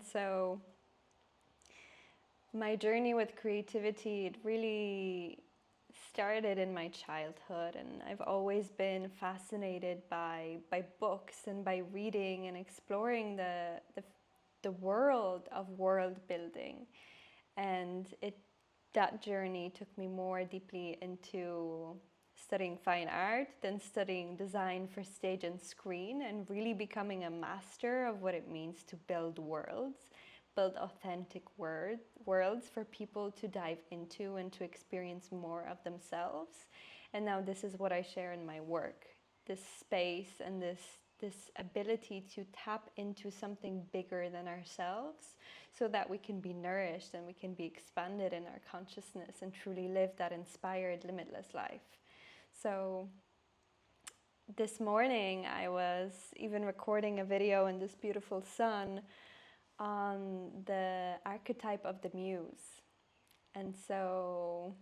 And so my journey with creativity, it really started in my childhood, and I've always been fascinated by books and by reading and exploring the world of world building. And that journey took me more deeply into studying fine art, then studying design for stage and screen, and really becoming a master of what it means to build worlds, build authentic worlds for people to dive into and to experience more of themselves. And now this is what I share in my work, this space and this ability to tap into something bigger than ourselves, so that we can be nourished and we can be expanded in our consciousness and truly live that inspired, limitless life. So this morning I was even recording a video in this beautiful sun on the archetype of the muse. And so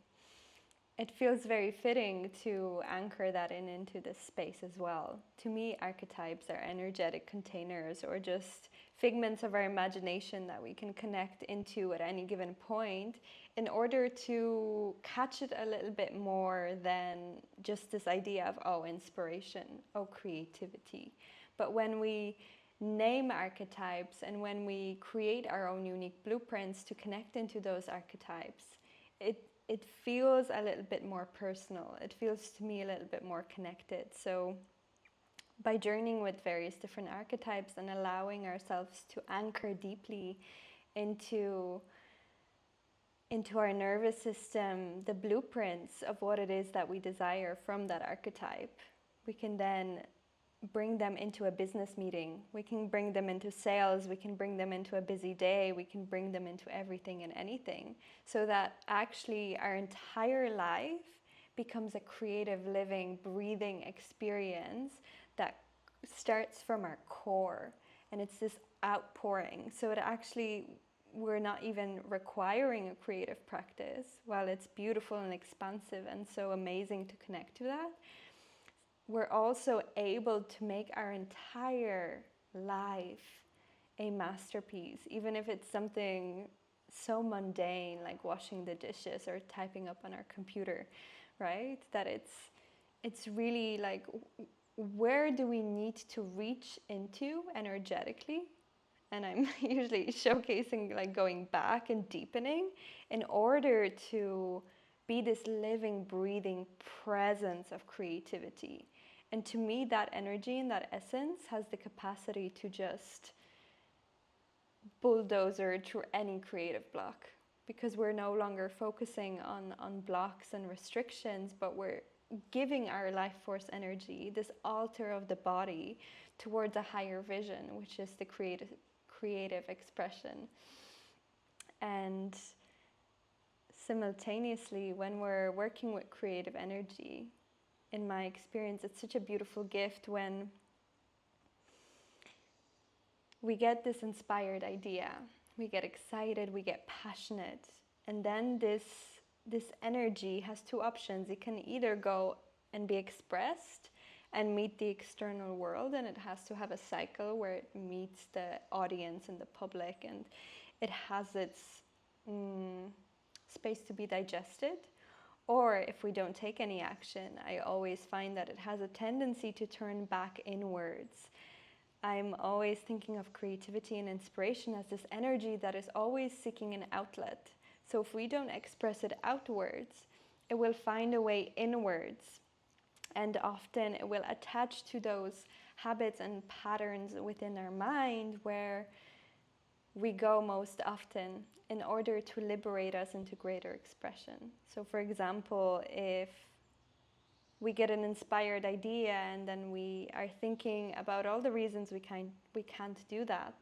it feels very fitting to anchor that into this space as well. To me, archetypes are energetic containers, or just figments of our imagination that we can connect into at any given point in order to catch it a little bit more than just this idea of, oh, inspiration, oh, creativity. But when we name archetypes and when we create our own unique blueprints to connect into those archetypes, it feels a little bit more personal. It feels to me a little bit more connected. So by journeying with various different archetypes and allowing ourselves to anchor deeply into our nervous system, the blueprints of what it is that we desire from that archetype, we can then bring them into a business meeting. We can bring them into sales. We can bring them into a busy day. We can bring them into everything and anything, so that actually our entire life becomes a creative, living, breathing experience that starts from our core. And it's this outpouring. So it actually, we're not even requiring a creative practice. While it's beautiful and expansive and so amazing to connect to that, we're also able to make our entire life a masterpiece, even if it's something so mundane like washing the dishes or typing up on our computer, right? That it's really like, where do we need to reach into energetically? And I'm usually showcasing like going back and deepening in order to be this living, breathing presence of creativity. And to me, that energy and that essence has the capacity to just bulldozer through any creative block, because we're no longer focusing on blocks and restrictions, but we're giving our life force energy, this altar of the body, towards a higher vision, which is the creative expression. And simultaneously, when we're working with creative energy, in my experience, it's such a beautiful gift when we get this inspired idea, we get excited, we get passionate, and then this energy has two options. It can either go and be expressed and meet the external world, and it has to have a cycle where it meets the audience and the public, and it has its space to be digested. Or if we don't take any action, I always find that it has a tendency to turn back inwards. I'm always thinking of creativity and inspiration as this energy that is always seeking an outlet. So if we don't express it outwards, it will find a way inwards. And often it will attach to those habits and patterns within our mind where we go most often in order to liberate us into greater expression. So for example, if we get an inspired idea and then we are thinking about all the reasons we can't do that,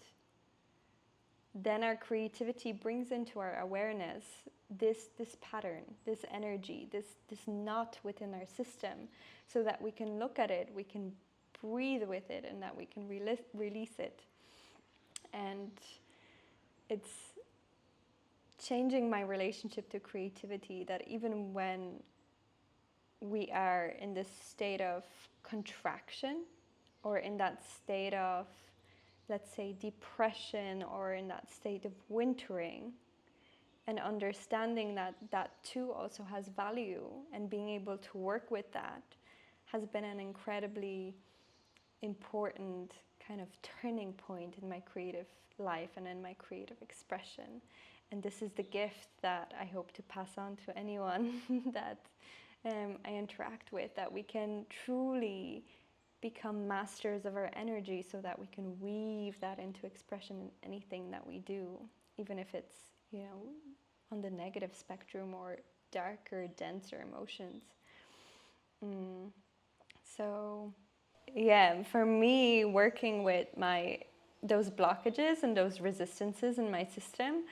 then our creativity brings into our awareness this pattern, this energy, this knot within our system, so that we can look at it, we can breathe with it, and that we can release it. And it's changing my relationship to creativity, that even when we are in this state of contraction, or in that state of let's say, depression or in that state of wintering, and understanding that that too also has value, and being able to work with that has been an incredibly important kind of turning point in my creative life and in my creative expression. And this is the gift that I hope to pass on to anyone that I interact with, that we can truly become masters of our energy so that we can weave that into expression in anything that we do, even if it's, you know, on the negative spectrum or darker, denser emotions. So yeah, for me, working with those blockages and those resistances in my system,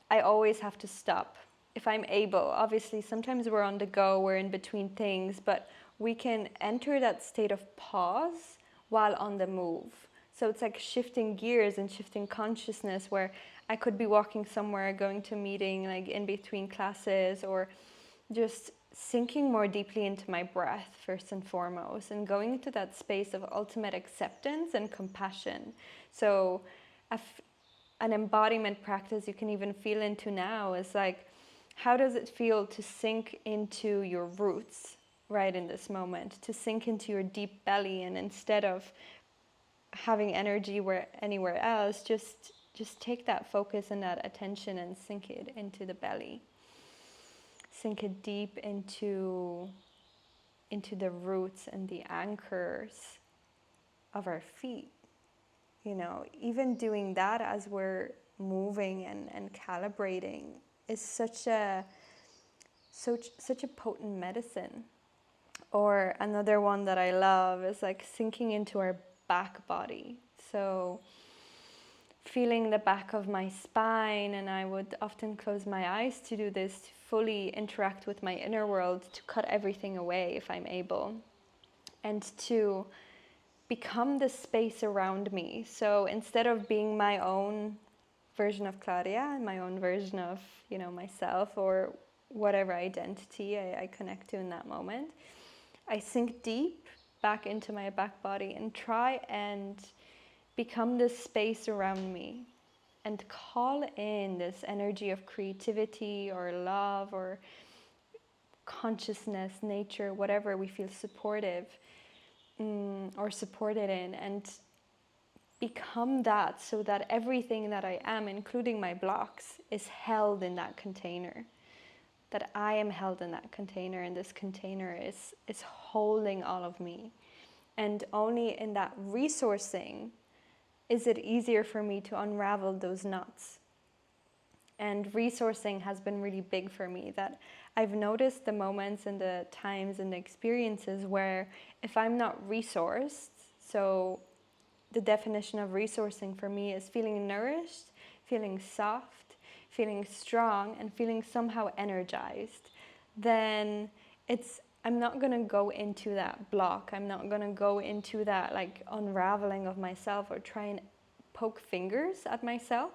I always have to stop if I'm able. Obviously, sometimes we're on the go, we're in between things, but we can enter that state of pause while on the move. So it's like shifting gears and shifting consciousness, where I could be walking somewhere, going to a meeting, like in between classes, or just sinking more deeply into my breath first and foremost, and going into that space of ultimate acceptance and compassion. So an embodiment practice you can even feel into now is like, how does it feel to sink into your roots right in this moment, to sink into your deep belly, and instead of having energy anywhere else, just take that focus and that attention and sink it into the belly. Sink it deep into the roots and the anchors of our feet. You know, even doing that as we're moving and calibrating is such a potent medicine. Or another one that I love is like sinking into our back body. So feeling the back of my spine, and I would often close my eyes to do this, to fully interact with my inner world, to cut everything away if I'm able, and to become the space around me. So instead of being my own version of Klaudia and my own version of, you know, myself or whatever identity I connect to in that moment, I sink deep back into my back body and try and become this space around me, and call in this energy of creativity or love or consciousness, nature, whatever we feel supportive or supported in, and become that, so that everything that I am, including my blocks, is held in that container. That I am held in that container, and this container is holding all of me. And only in that resourcing is it easier for me to unravel those knots. And resourcing has been really big for me, that I've noticed the moments and the times and the experiences where if I'm not resourced, so the definition of resourcing for me is feeling nourished, feeling soft, feeling strong, and feeling somehow energized, then I'm not going to go into that block. I'm not going to go into that like unraveling of myself or try and poke fingers at myself.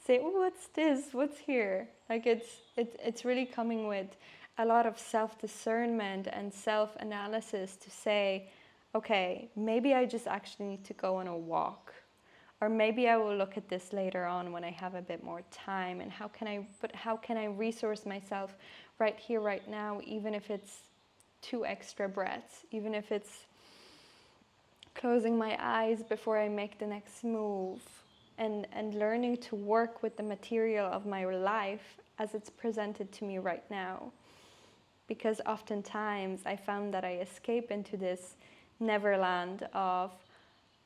Say, oh, what's this? What's here? Like it's really coming with a lot of self-discernment and self-analysis to say, okay, maybe I just actually need to go on a walk. Or maybe I will look at this later on when I have a bit more time. And how can I resource myself right here, right now, even if it's 2 extra breaths, even if it's closing my eyes before I make the next move, and learning to work with the material of my life as it's presented to me right now. Because oftentimes I found that I escape into this neverland of,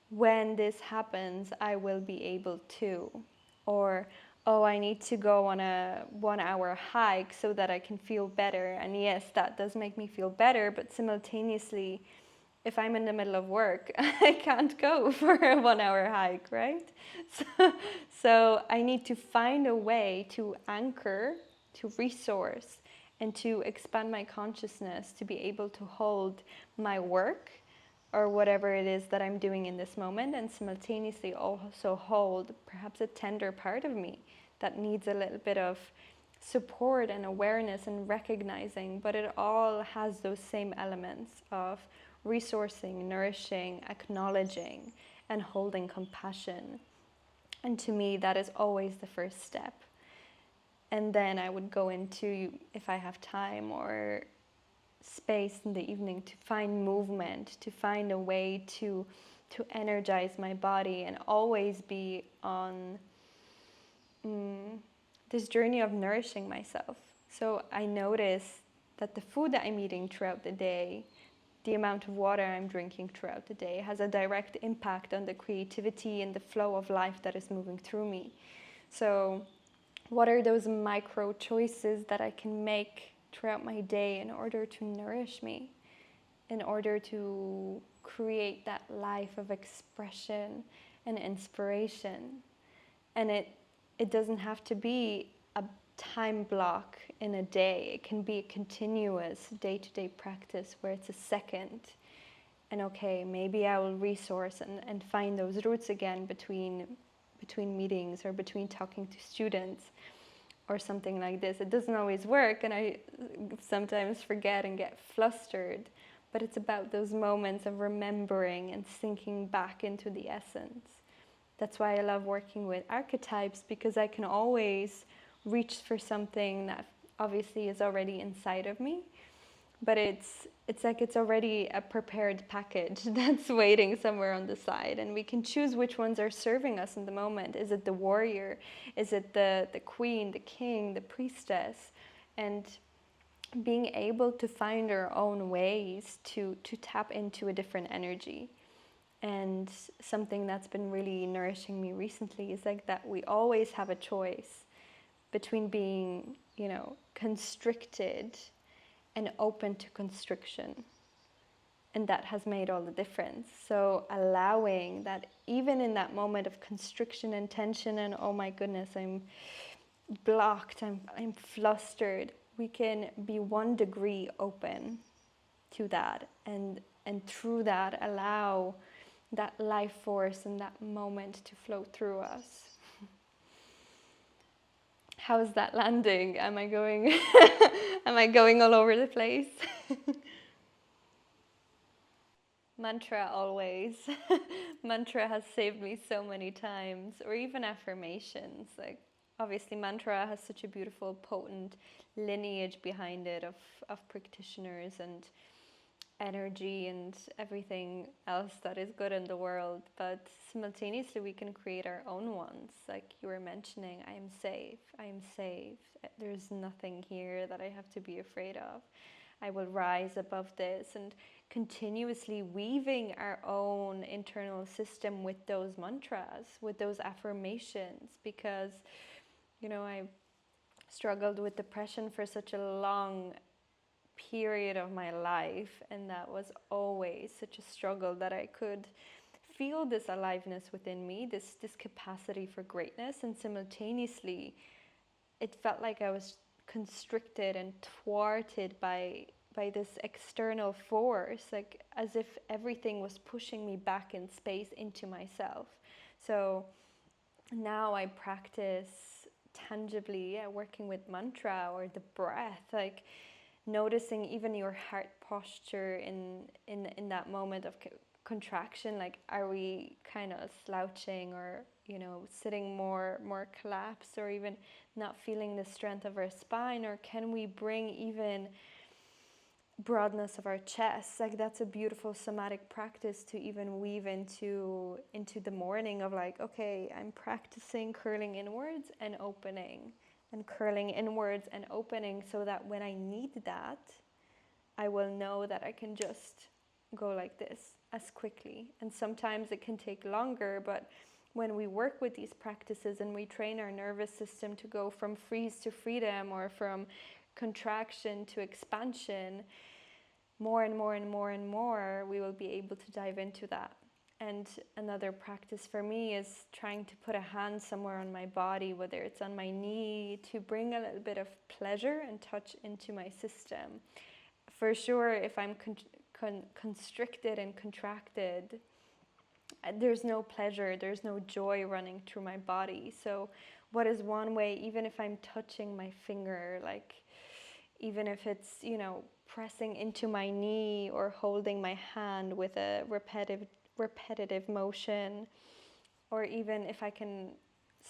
when this happens, I will be able to. Or, oh, I need to go on a 1-hour hike so that I can feel better. And yes, that does make me feel better, but simultaneously, if I'm in the middle of work, I can't go for a 1-hour hike, right? So I need to find a way to anchor, to resource, and to expand my consciousness to be able to hold my work or whatever it is that I'm doing in this moment, and simultaneously also hold perhaps a tender part of me that needs a little bit of support and awareness and recognizing, but it all has those same elements of resourcing, nourishing, acknowledging, and holding compassion. And to me, that is always the first step. And then I would go into, if I have time or space in the evening, to find movement, to find a way to energize my body, and always be on this journey of nourishing myself. So I notice that the food that I'm eating throughout the day, the amount of water I'm drinking throughout the day, has a direct impact on the creativity and the flow of life that is moving through me. So what are those micro choices that I can make throughout my day in order to nourish me, in order to create that life of expression and inspiration? And it doesn't have to be a time block in a day. It can be a continuous day-to-day practice where it's a second. And okay, maybe I will resource and find those roots again between meetings or between talking to students or something like this. It doesn't always work, and I sometimes forget and get flustered, but it's about those moments of remembering and sinking back into the essence. That's why I love working with archetypes, because I can always reach for something that obviously is already inside of me, but it's like it's already a prepared package that's waiting somewhere on the side, and we can choose which ones are serving us in the moment. Is it the warrior? Is it the queen, the king, the priestess? And being able to find our own ways to tap into a different energy. And something that's been really nourishing me recently is like that we always have a choice between being, constricted and open to constriction. And that has made all the difference. So allowing that even in that moment of constriction and tension and oh my goodness, I'm blocked, I'm flustered, we can be 1 degree open to that, and through that allow that life force and that moment to flow through us. How is that landing? Am I going am I going all over the place? Mantra always. Mantra has saved me so many times, or even affirmations. Like, obviously mantra has such a beautiful, potent lineage behind it of practitioners and energy and everything else that is good in the world, but simultaneously we can create our own ones. Like you were mentioning, I am safe, there's nothing here that I have to be afraid of. I will rise above this, and continuously weaving our own internal system with those mantras, with those affirmations, because I struggled with depression for such a long period of my life, and that was always such a struggle, that I could feel this aliveness within me, this capacity for greatness, and simultaneously it felt like I was constricted and thwarted by this external force, like as if everything was pushing me back in space into myself. So now I practice tangibly, working with mantra or the breath, like noticing even your heart posture in that moment of contraction. Like, are we kind of slouching, or sitting more collapsed, or even not feeling the strength of our spine? Or can we bring even broadness of our chest? Like, that's a beautiful somatic practice to even weave into the morning of like, okay, I'm practicing curling inwards and opening, and curling inwards and opening, so that when I need that, I will know that I can just go like this as quickly. And sometimes it can take longer, but when we work with these practices and we train our nervous system to go from freeze to freedom, or from contraction to expansion, more and more and more and more, we will be able to dive into that. And another practice for me is trying to put a hand somewhere on my body, whether it's on my knee, to bring a little bit of pleasure and touch into my system. For sure, if I'm constricted and contracted, there's no pleasure, there's no joy running through my body. So what is one way, even if I'm touching my finger, like even if it's, pressing into my knee, or holding my hand with a repetitive motion, or even if I can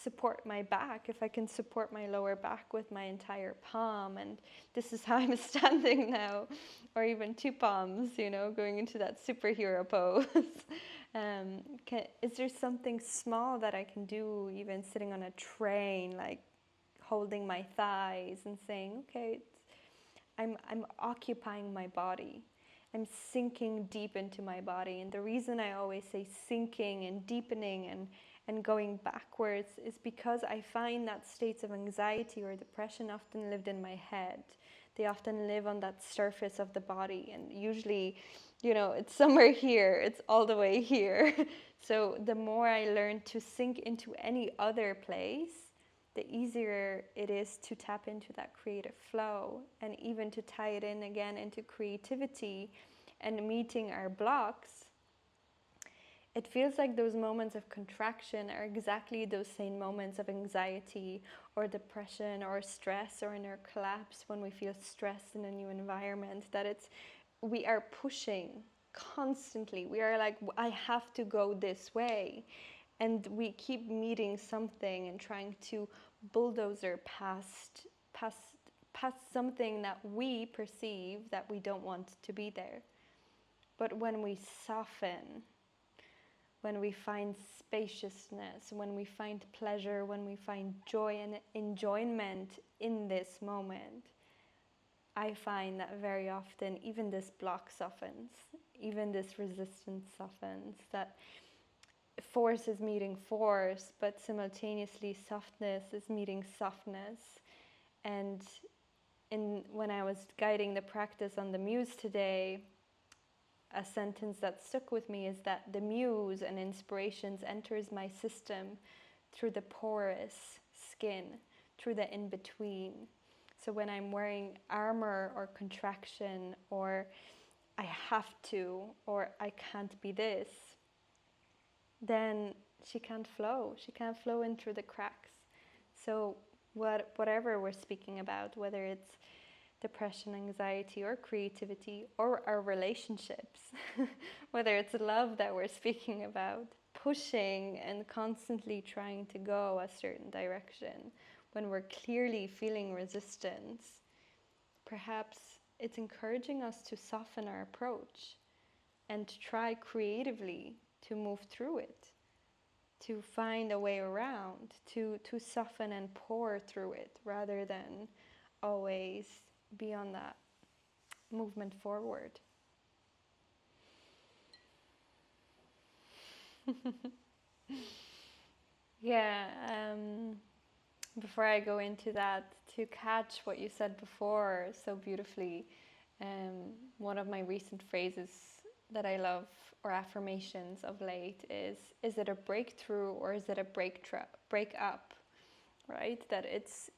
support my back, if I can support my lower back with my entire palm, and this is how I'm standing now, or even two palms, going into that superhero pose. Is there something small that I can do, even sitting on a train, like holding my thighs and saying, okay, I'm occupying my body. I'm sinking deep into my body. And the reason I always say sinking and deepening and going backwards is because I find that states of anxiety or depression often lived in my head. They often live on that surface of the body, and usually, it's somewhere here, it's all the way here. So the more I learn to sink into any other place, the easier it is to tap into that creative flow, and even to tie it in again into creativity and meeting our blocks. It feels like those moments of contraction are exactly those same moments of anxiety or depression or stress or inner collapse when we feel stressed in a new environment, that we are pushing constantly. We are like, I have to go this way. And we keep meeting something and trying to bulldozer past something that we perceive that we don't want to be there. But when we soften, when we find spaciousness, when we find pleasure, when we find joy and enjoyment in this moment, I find that very often even this block softens, even this resistance softens, that force is meeting force, but simultaneously softness is meeting softness. And when I was guiding the practice on the muse today, a sentence that stuck with me is that the muse and inspirations enters my system through the porous skin, through the in-between. So when I'm wearing armor or contraction, or I have to, or I can't be this, then she can't flow. She can't flow in through the cracks. So whatever we're speaking about, whether it's depression, anxiety, or creativity, or our relationships, whether it's love that we're speaking about, pushing and constantly trying to go a certain direction, when we're clearly feeling resistance, perhaps it's encouraging us to soften our approach and to try creatively to move through it, to find a way around, to soften and pour through it, rather than always be on that movement forward. Yeah, before I go into that, to catch what you said before so beautifully, one of my recent phrases that I love, or affirmations of late, is it a breakthrough or is it a breakup? Right? That it's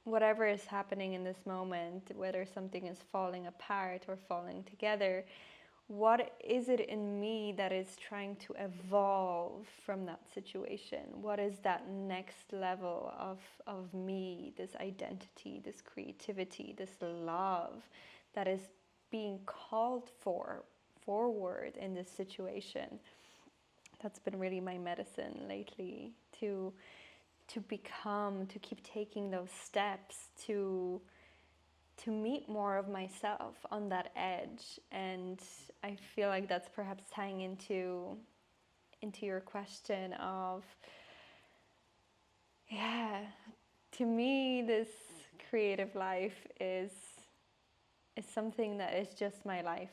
whatever is happening in this moment, whether something is falling apart or falling together, what is it in me that is trying to evolve from that situation? What is that next level of me, this identity, this creativity, this love that is being called forward in this situation? That's been really my medicine lately, to keep taking those steps to meet more of myself on that edge. And I feel like that's perhaps tying into your question of, to me, this creative life is something that is just my life.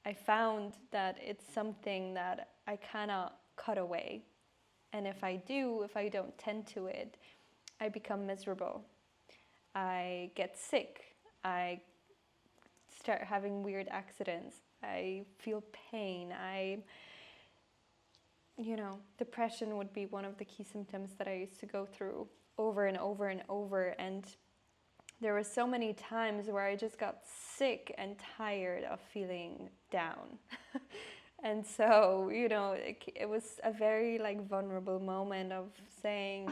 I found that it's something that I cannot cut away. And if I don't tend to it, I become miserable. I get sick. I start having weird accidents. I feel pain. Depression would be one of the key symptoms that I used to go through over and over and over. And there were so many times where I just got sick and tired of feeling down. And so, it was a very vulnerable moment of saying,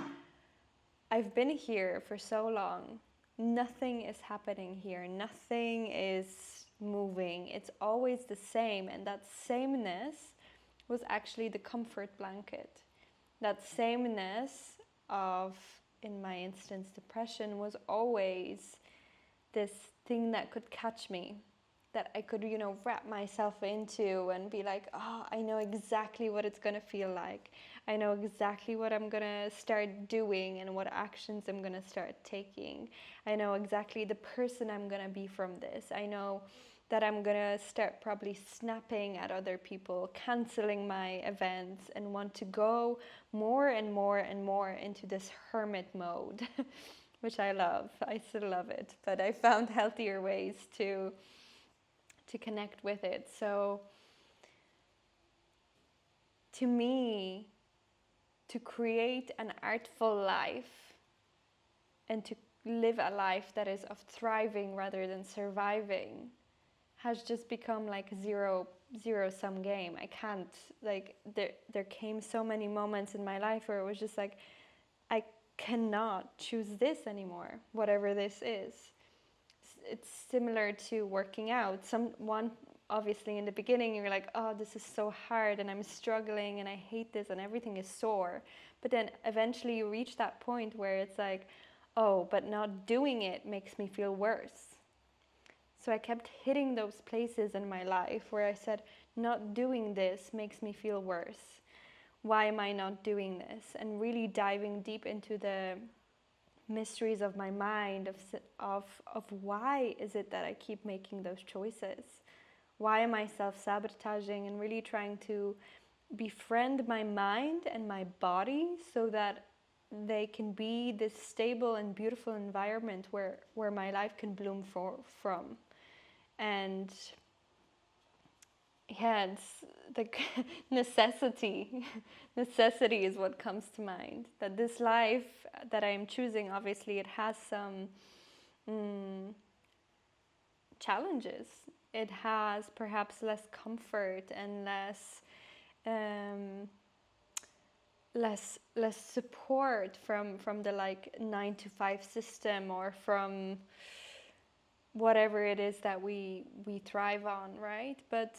I've been here for so long. Nothing is happening here. Nothing is moving. It's always the same. And that sameness was actually the comfort blanket. That sameness of, in my instance, depression, was always this thing that could catch me, that I could, wrap myself into and be like, oh, I know exactly what it's going to feel like. I know exactly what I'm going to start doing and what actions I'm going to start taking. I know exactly the person I'm going to be from this. I know that I'm going to start probably snapping at other people, canceling my events, and want to go more and more and more into this hermit mode, which I love. I still love it, but I found healthier ways to connect with it. So to me, to create an artful life and to live a life that is of thriving rather than surviving has just become like a zero sum game. I can't, like, there came so many moments in my life where it was just like, I cannot choose this anymore, whatever this is. It's similar to working out. Obviously in the beginning you're like, oh, this is so hard and I'm struggling and I hate this and everything is sore. But then eventually you reach that point where it's like, oh, but not doing it makes me feel worse. So I kept hitting those places in my life where I said, not doing this makes me feel worse. Why am I not doing this? And really diving deep into the mysteries of my mind, of why is it that I keep making those choices? Why am I self-sabotaging? And really trying to befriend my mind and my body so that they can be this stable and beautiful environment where my life can bloom from. And yeah, it's the necessity. Necessity is what comes to mind. That this life that I am choosing, obviously, it has some challenges. It has perhaps less comfort and less support from the like 9-to-5 system, or from whatever it is that we thrive on, right? But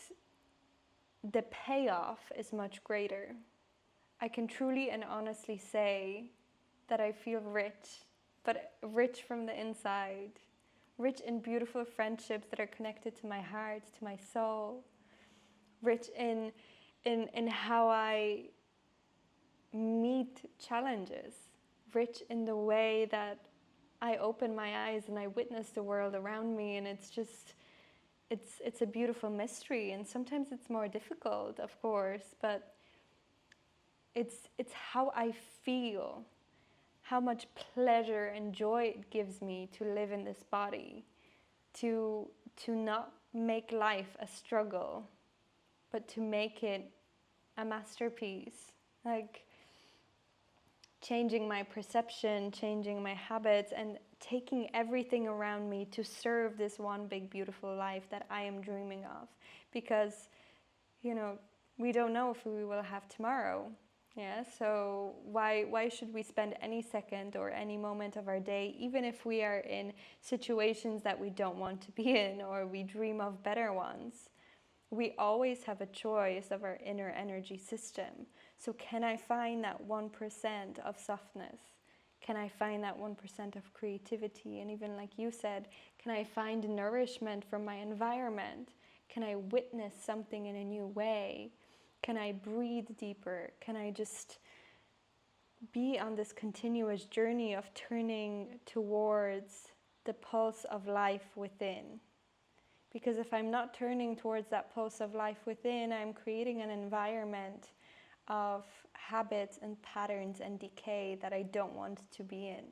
the payoff is much greater. I can truly and honestly say that I feel rich, but rich from the inside. Rich in beautiful friendships that are connected to my heart, to my soul. Rich in how I meet challenges. Rich in the way that I open my eyes and I witness the world around me, and it's just, it's a beautiful mystery. And sometimes it's more difficult, of course, but it's how I feel, how much pleasure and joy it gives me to live in this body, to not make life a struggle, but to make it a masterpiece. Like changing my perception, changing my habits, and taking everything around me to serve this one big beautiful life that I am dreaming of. Because, we don't know if we will have tomorrow. Yeah, so why should we spend any second or any moment of our day, even if we are in situations that we don't want to be in, or we dream of better ones? We always have a choice of our inner energy system. So can I find that 1% of softness? Can I find that 1% of creativity? And even like you said, can I find nourishment from my environment? Can I witness something in a new way? Can I breathe deeper? Can I just be on this continuous journey of turning towards the pulse of life within? Because if I'm not turning towards that pulse of life within, I'm creating an environment of habits and patterns and decay that I don't want to be in.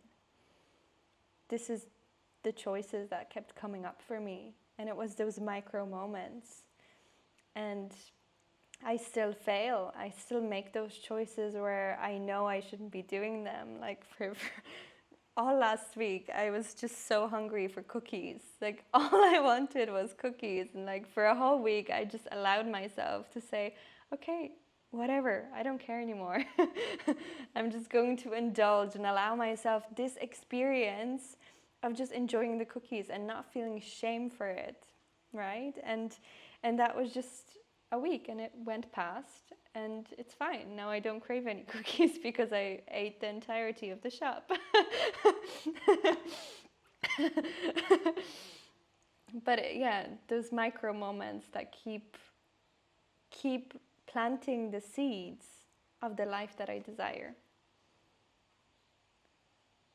This is the choices that kept coming up for me. And it was those micro moments. And I still fail. I still make those choices where I know I shouldn't be doing them. Like for all last week, I was just so hungry for cookies. Like all I wanted was cookies. And like for a whole week, I just allowed myself to say, okay, whatever, I don't care anymore. I'm just going to indulge and allow myself this experience of just enjoying the cookies and not feeling shame for it, right? And that was just a week and it went past and it's fine. Now I don't crave any cookies because I ate the entirety of the shop. But yeah, those micro moments that keep planting the seeds of the life that I desire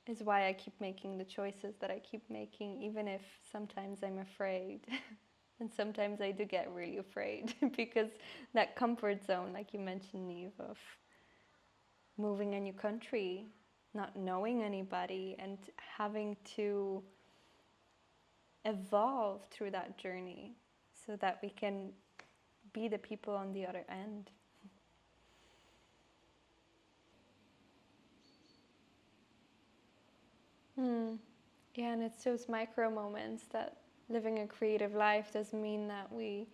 is why I keep making the choices that I keep making, even if sometimes I'm afraid. And sometimes I do get really afraid because that comfort zone, like you mentioned, Niamh, of moving a new country, not knowing anybody, and having to evolve through that journey so that we can be the people on the other end. Yeah, and it's those micro moments that living a creative life doesn't mean that we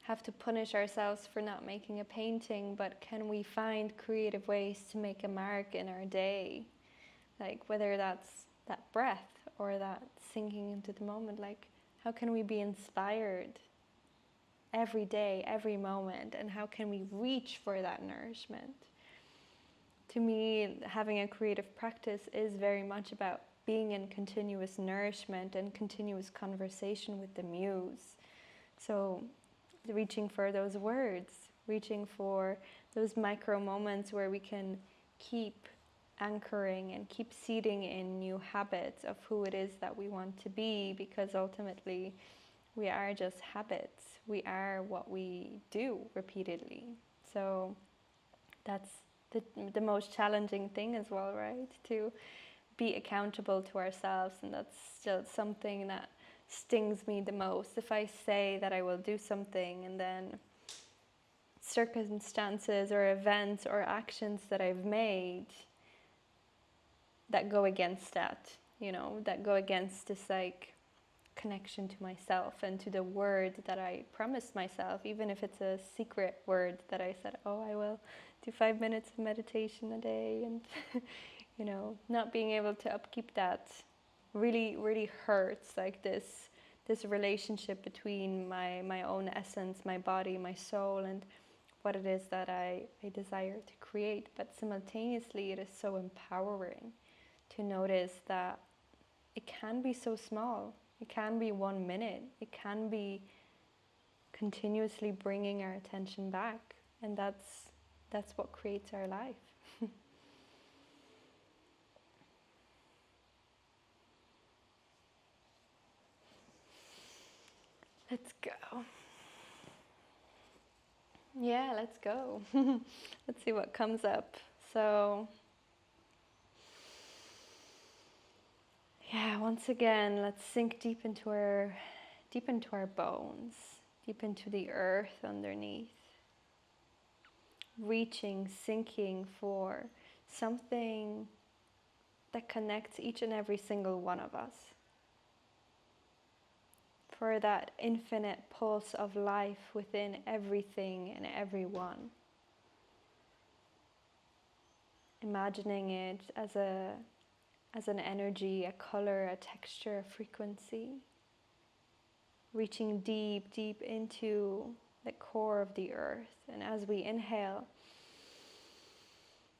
have to punish ourselves for not making a painting, but can we find creative ways to make a mark in our day? Like whether that's that breath or that sinking into the moment, like how can we be inspired every day, every moment, and how can we reach for that nourishment? To me, having a creative practice is very much about being in continuous nourishment and continuous conversation with the muse. So reaching for those words, reaching for those micro moments where we can keep anchoring and keep seeding in new habits of who it is that we want to be, because ultimately we are just habits. We are what we do repeatedly. So that's the most challenging thing as well, right? To be accountable to ourselves, and that's still something that stings me the most. If I say that I will do something and then circumstances or events or actions that I've made that go against that, that go against this like connection to myself and to the word that I promised myself, even if it's a secret word that I said, oh, I will do 5 minutes of meditation a day, and not being able to upkeep that really, really hurts. Like this relationship between my own essence, my body, my soul, and what it is that I desire to create. But simultaneously, it is so empowering to notice that it can be so small. It can be 1 minute. It can be continuously bringing our attention back, and that's what creates our life. Let's go. Yeah, let's go. Let's see what comes up. So, yeah, once again, let's sink deep into our bones, deep into the earth underneath. Reaching, sinking for something that connects each and every single one of us. For that infinite pulse of life within everything and everyone. Imagining it as an energy, a color, a texture, a frequency. Reaching deep, deep into the core of the earth. And as we inhale,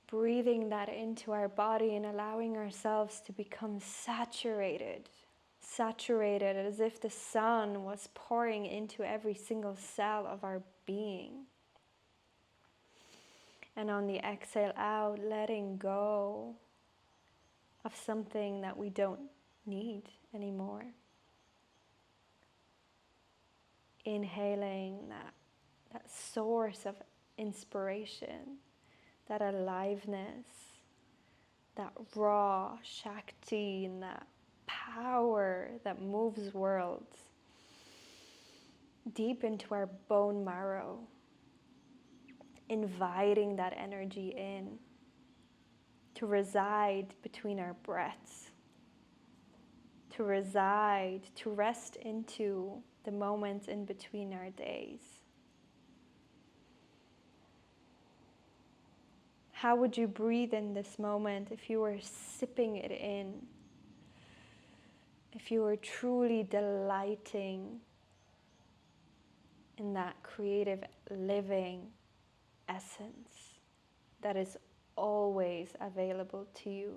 breathing that into our body and allowing ourselves to become saturated as if the sun was pouring into every single cell of our being. And on the exhale out, letting go of something that we don't need anymore. Inhaling that source of inspiration, that aliveness, that raw Shakti, and that power that moves worlds deep into our bone marrow, inviting that energy in to reside between our breaths, to reside, to rest into the moments in between our days. How would you breathe in this moment if you were sipping it in? If you were truly delighting in that creative living essence that is always available to you.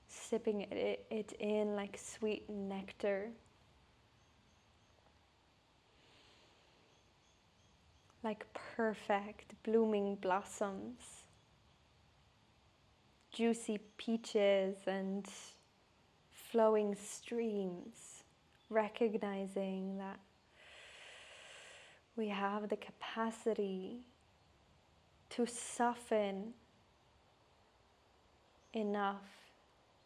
Sipping it in like sweet nectar. Like perfect blooming blossoms. Juicy peaches and flowing streams. Recognizing that we have the capacity to soften enough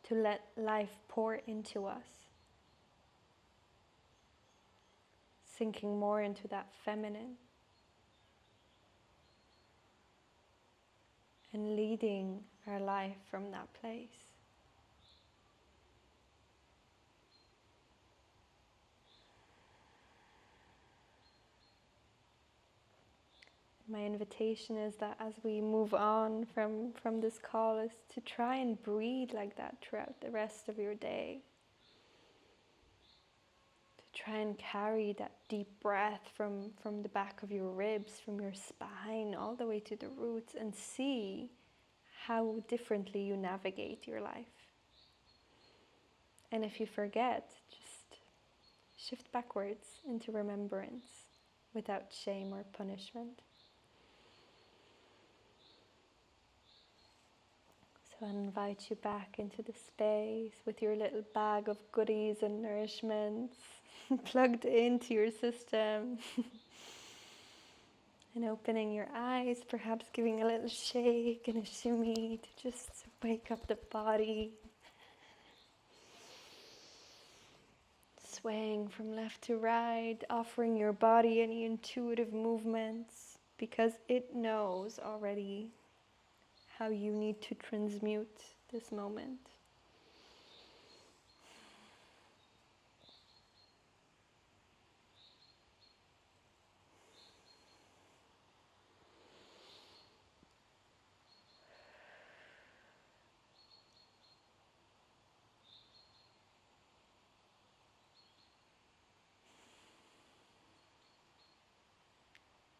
to let life pour into us. Sinking more into that feminine. And leading our life from that place. My invitation is that as we move on from this call is to try and breathe like that throughout the rest of your day. To try and carry that deep breath from the back of your ribs, from your spine, all the way to the roots, and see how differently you navigate your life. And if you forget, just shift backwards into remembrance without shame or punishment. So I invite you back into the space with your little bag of goodies and nourishments plugged into your system. And opening your eyes, perhaps giving a little shake and a shimmy to just wake up the body. Swaying from left to right, offering your body any intuitive movements because it knows already how you need to transmute this moment.